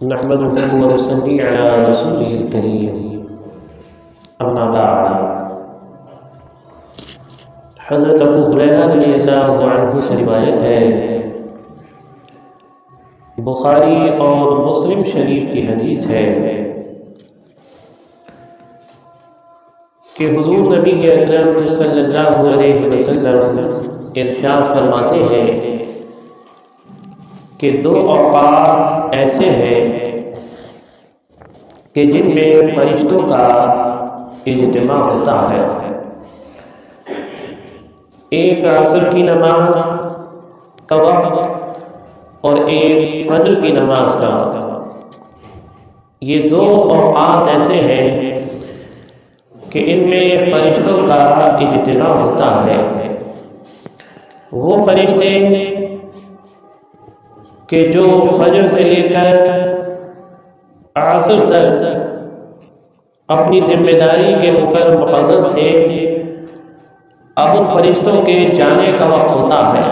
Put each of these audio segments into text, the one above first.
نحمده ونصلي على رسوله الكريم اما بعد۔ حضرت ابو ہریرہ رضی اللہ عنہ سے روایت ہے، بخاری اور مسلم شریف کی حدیث ہے کہ حضور نبی اکرم صلی اللہ علیہ وسلم ارشاد فرماتے ہیں کہ دو اوقات ایسے ہیں کہ جن میں فرشتوں کا اجتماع ہوتا ہے، ایک عصر کی نماز کا وقت اور ایک فجر کی نماز کا وقت۔ یہ دو اوقات ایسے ہیں کہ ان میں فرشتوں کا اجتماع ہوتا ہے۔ وہ فرشتے کہ جو فجر سے لے کر عصر تک اپنی ذمہ داری کے اوپر مقرر تھے، اب ان فرشتوں کے جانے کا وقت ہوتا ہے،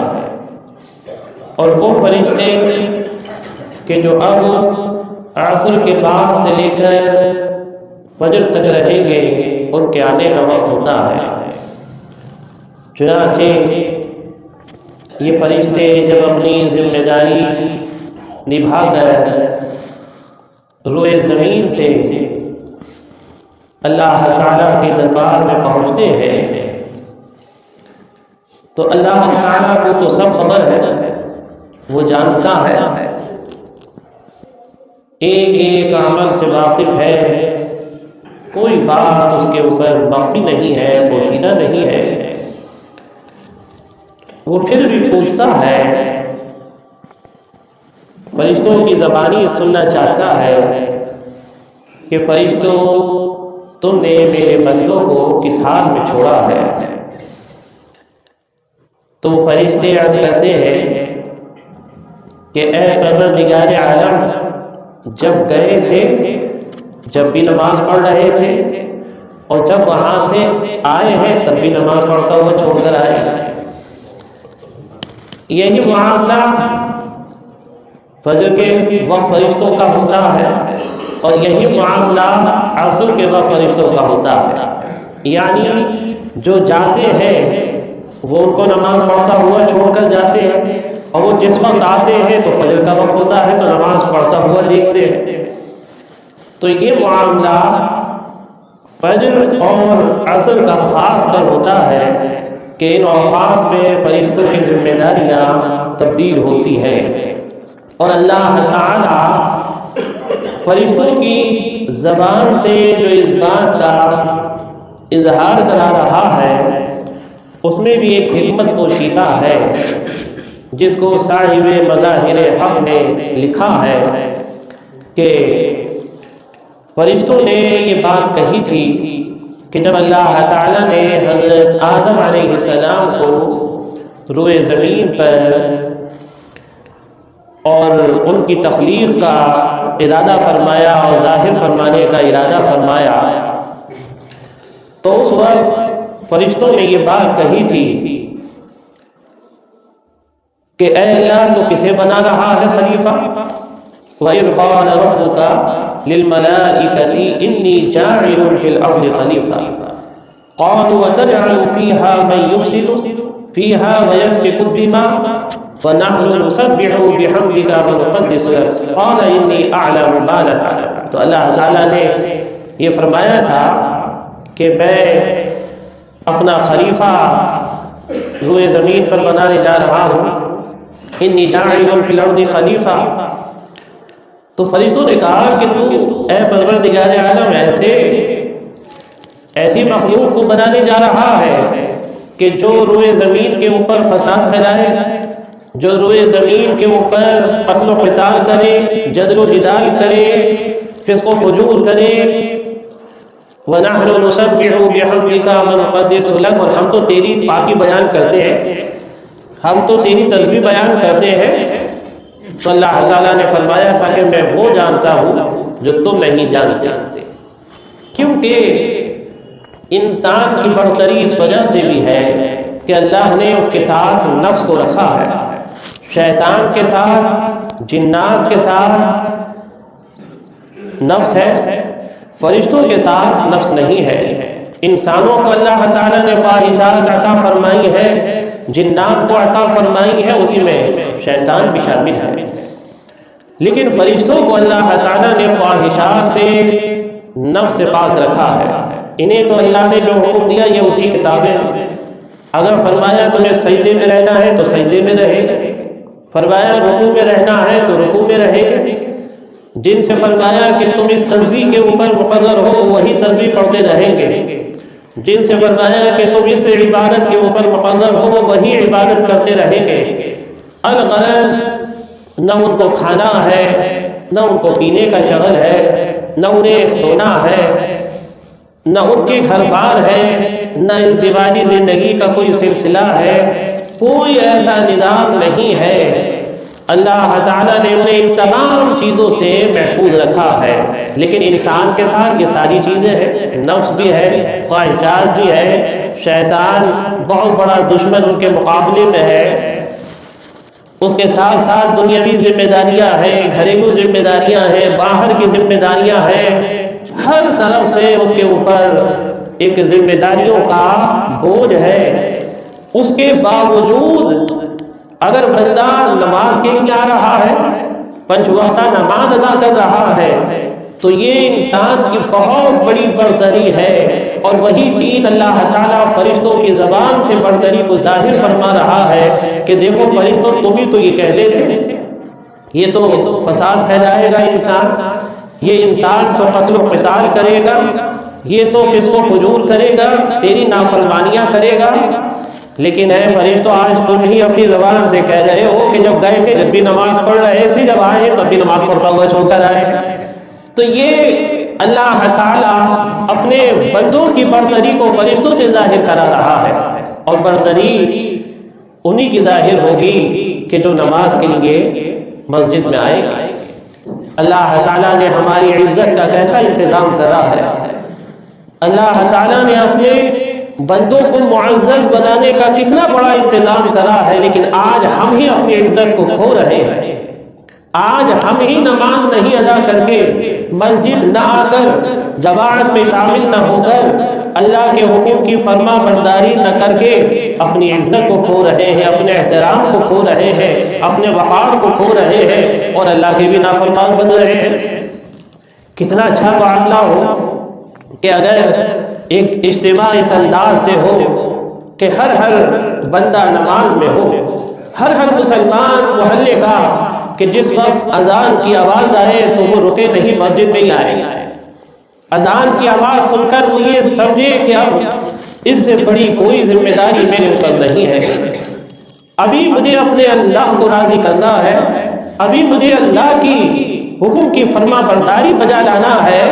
اور وہ فرشتے کہ جو اب عصر کے بعد سے لے کر فجر تک رہیں گے، ان کے آنے کا وقت ہوتا ہے۔ چنانچہ یہ فرشتے جب اپنی ذمہ داری نبھا کر روئے زمین سے اللہ تعالیٰ کے دربار میں پہنچتے ہیں تو اللہ تعالیٰ کو تو سب خبر ہے، وہ جانتا ہے، ایک ایک عمل سے واقف ہے، کوئی بات اس کے اوپر مخفی نہیں ہے، پوشیدہ نہیں ہے۔ وہ پھر بھی پوچھتا ہے، فرشتوں کی زبانی سننا چاہتا ہے کہ فرشتوں تم نے میرے بندوں کو کس حال میں چھوڑا ہے؟ تو فرشتے عرض کرتے ہیں کہ اے پروردگار عالم، جب گئے تھے، جب بھی نماز پڑھ رہے تھے، اور جب وہاں سے آئے ہیں تب بھی نماز پڑھتا ہوا چھوڑ کر آئے ہیں۔ یہی معاملہ فجر کے وقت فرشتوں کا ہوتا ہے، اور یہی معاملہ عصر کے وقت فرشتوں کا ہوتا ہے۔ یعنی جو جاتے ہیں وہ ان کو نماز پڑھتا ہوا چھوڑ کر جاتے ہیں، اور وہ جس وقت آتے ہیں تو فجر کا وقت ہوتا ہے تو نماز پڑھتا ہوا دیکھتے ہیں۔ تو یہ معاملہ فجر اور عصر کا خاص کر ہوتا ہے کہ ان اوقات میں فرشتوں کی ذمہ داریاں تبدیل ہوتی ہیں، اور اللہ تعالیٰ فرشتوں کی زبان سے جو اس بات کا اظہار کرا رہا ہے، اس میں بھی ایک حکمت پوشیدہ ہے، جس کو صاحب مظاہر حق نے لکھا ہے کہ فرشتوں نے یہ بات کہی تھی کہ جب اللہ تعالیٰ نے حضرت آدم علیہ السلام کو روئے زمین پر اور ان کی تخلیق کا ارادہ فرمایا اور ظاہر فرمانے کا ارادہ فرمایا، تو اس وقت فرشتوں نے یہ بات کہی تھی کہ اے اللہ، تو کسے بنا رہا ہے خلیفہ؟ وَإِذْ قَالَ رَبُّكَ لِلْمَلَائِكَةِ إِنِّي جَاعِلٌ فِي الْأَرْضِ خَلِيفَةً قَالُوا وَتَجْعَلُ فِيهَا مَن يُفْسِدُ فِيهَا وَيَسْفِكُ الدِّمَاءَ وَنَحْنُ نُسَبِّحُ بِحَمْدِكَ وَنُقَدِّسُ لَكَ قَالَ إِنِّي أَعْلَمُ مَا لَا تَعْلَمُونَ۔ تو اللہ تعالیٰ نے یہ فرمایا تھا کہ میں اپنا خلیفہ روئے زمین پر بنانے جا رہا ہوں، انی جاعل فی الارض خلیفہ۔ تو فرشتوں نے کہا کہ تو اے پروردگار عالم ایسی مخلوق کو بنانے جا رہا ہے کہ جو روئے زمین کے اوپر فساد پھیلائے، جو روئے زمین کے اوپر قتل و قتال کرے، جدل و جدال کرے، فسق و فجور کرے۔ وَنَحْنُ نُسَبِّحُ بِحَمْدِكَ وَنُقَدِّسُ لَكَ، اور ہم تو تیری پاکی بیان کرتے ہیں، ہم تو تیری تسبیح بیان کرتے ہیں۔ تو اللہ تعالیٰ نے فرمایا تھا کہ میں وہ جانتا ہوں جو تم نہیں جانتے، کیونکہ انسان کی برتری اس وجہ سے بھی ہے کہ اللہ نے اس کے ساتھ نفس کو رکھا ہے، شیطان کے ساتھ، جنات کے ساتھ نفس ہے، فرشتوں کے ساتھ نفس نہیں ہے۔ انسانوں کو اللہ تعالیٰ نے خواہشات عطا فرمائی ہے، جنات کو عطا فرمائی ہے، اسی میں شیطان بھی شامل ہے، لیکن فرشتوں کو اللہ تعالیٰ نے خواہشات سے نفس سے پاک رکھا ہے۔ انہیں تو اللہ نے جو حکم دیا یہ اسی کتابیں، اگر فرمایا تمہیں سجدے میں رہنا ہے تو سجدے میں رہے گا، فرمایا رکوع میں رہنا ہے تو رکوع میں رہے گا، جن سے فرمایا کہ تم اس تسبیح کے اوپر مقرر ہو وہی تسبیح پڑھتے رہیں گے، جن سے فرمایا کہ تم اس عبادت کے اوپر مقرر ہو وہی عبادت کرتے رہیں گے۔ الغرض نہ ان کو کھانا ہے، نہ ان کو پینے کا شغل ہے، نہ انہیں سونا ہے، نہ ان کے گھر بار ہے، نہ ازدواجی زندگی کا کوئی سلسلہ ہے، کوئی ایسا نظام نہیں ہے۔ اللہ تعالیٰ نے انہیں ان تمام چیزوں سے محفوظ رکھا ہے، لیکن انسان کے ساتھ یہ ساری چیزیں ہیں، نفس بھی ہے، خواہشات بھی ہے، شیطان بہت بڑا دشمن ان کے مقابلے میں ہے، اس کے ساتھ ساتھ دنیاوی ذمہ داریاں ہیں، گھریلو ذمہ داریاں ہیں، باہر کی ذمہ داریاں ہیں، ہر طرف سے اس کے اوپر ایک ذمہ داریوں کا بوجھ ہے۔ اس کے باوجود اگر بندہ نماز کے لیے آ رہا ہے، پنج وقتہ نماز ادا کر رہا ہے، تو یہ انسان کی بہت بڑی برتری ہے، اور وہی چیز اللہ تعالیٰ فرشتوں کی زبان سے برتری کو ظاہر فرما رہا ہے کہ دیکھو فرشتوں تم ہی تو یہ کہتے تھے، یہ تو فساد پھیلائے گا انسان، یہ انسان تو قتل و قتال کرے گا، یہ تو فسق و فجور کرے گا، تیری نافرمانیاں کرے گا، لیکن اے فرشتوں آج تم ہی اپنی زبان سے کہہ رہے ہو کہ جب گئے تھے جب بھی نماز پڑھ رہے تھے، جب آئے تب بھی نماز پڑھتا ہوا چھوڑ کر آئے۔ تو یہ اللہ تعالیٰ اپنے بندوں کی برتری کو فرشتوں سے ظاہر کرا رہا ہے، اور برتری انہی کی ظاہر ہوگی کہ جو نماز کے لیے مسجد میں آئے گا۔ اللہ تعالیٰ نے ہماری عزت کا کیسا انتظام کرا ہے، اللہ تعالیٰ نے اپنے بندوں کو معزز بنانے کا کتنا بڑا انتظام کرا ہے، لیکن آج ہم ہی اپنی عزت کو کھو رہے ہیں۔ آج ہم ہی نماز نہیں ادا کر کے، مسجد نہ آ کر، جماعت میں شامل نہ ہو کر، اللہ کے حکم کی فرما برداری نہ کر کے اپنی عزت کو کھو رہے ہیں، اپنے احترام کو کھو رہے ہیں، اپنے وقار کو کھو رہے ہیں، اور اللہ کے بھی نافرمان بن رہے ہیں۔ کتنا اچھا معاملہ ہو کہ اگر ایک اجتماع اس انداز سے ہو کہ ہر بندہ نماز میں ہو، ہر مسلمان محلے کا کہ جس وقت اذان کی آواز آئے تو وہ رکے نہیں، مسجد میں ہی آئے، اذان کی آواز سن کر وہ یہ سمجھے کہ اب اس سے بڑی کوئی ذمہ داری میرے اوپر نہیں ہے، ابھی مجھے اپنے اللہ کو راضی کرنا ہے، ابھی مجھے اللہ کی حکم کی فرما برداری بجا لانا ہے،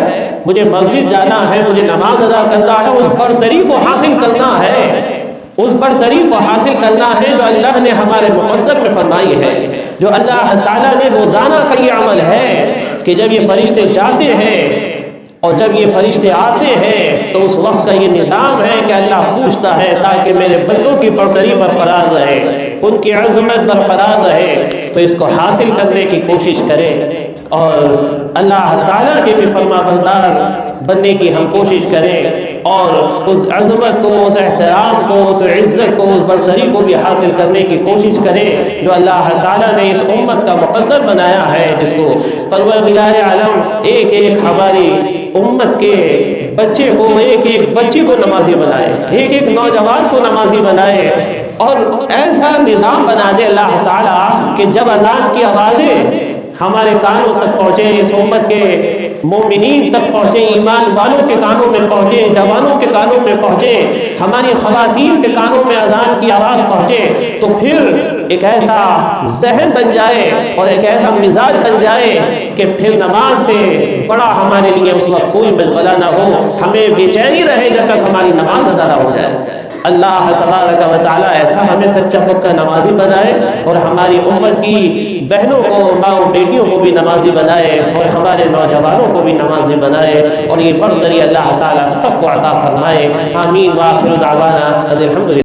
مجھے مسجد جانا ہے، مجھے نماز ادا کرنا ہے، اس برتری کو حاصل کرنا ہے، اس برتری کو حاصل کرنا ہے جو اللہ نے ہمارے مقدر میں فرمائی ہے، جو اللہ تعالیٰ نے روزانہ کا یہ عمل ہے کہ جب یہ فرشتے جاتے ہیں اور جب یہ فرشتے آتے ہیں تو اس وقت کا یہ نظام ہے کہ اللہ پوچھتا ہے تاکہ میرے بندوں کی برتری برقرار رہے، ان کی عظمت برقرار رہے، تو اس کو حاصل کرنے کی کوشش کرے، اور اللہ تعالیٰ کے بھی فرما بردار بننے کی ہم کوشش کریں، اور اس عظمت کو، اس احترام کو، اس عزت کو، اس برتری کو بھی حاصل کرنے کی کوشش کریں جو اللہ تعالیٰ نے اس امت کا مقدر بنایا ہے، جس کو پروردگار عالم ایک ایک ہماری امت کے بچے کو، ایک ایک بچی کو نمازی بنائے، ایک ایک نوجوان کو نمازی بنائے، اور ایسا نظام بنا دے اللہ تعالیٰ کہ جب اذان کی آوازیں ہمارے کانوں تک پہنچے، اس امت کے مومنین تک پہنچے، ایمان والوں کے کانوں میں پہنچے، جوانوں کے کانوں میں پہنچے، ہماری خواتین کے کانوں میں اذان کی آواز پہنچے، تو پھر ایک ایسا ذہن بن جائے اور ایک ایسا مزاج بن جائے کہ پھر نماز سے بڑا ہمارے لیے اس وقت کوئی مشغلہ نہ ہو، ہمیں بے چینی رہے جب تک ہماری نماز ادا نہ ہو جائے۔ اللہ تبارک و تعالیٰ ایسا ہمیں سچا پکا نمازی بنائے، اور ہماری امت کی بہنوں کو، ماؤں بیٹیوں کو بھی نمازی بنائے، اور ہمارے نوجوانوں کو بھی نمازی بنائے، اور یہ برتری اللہ تعالیٰ سب کو عطا فرمائے۔ آمین۔ وآخر دعوانا الحمدللہ۔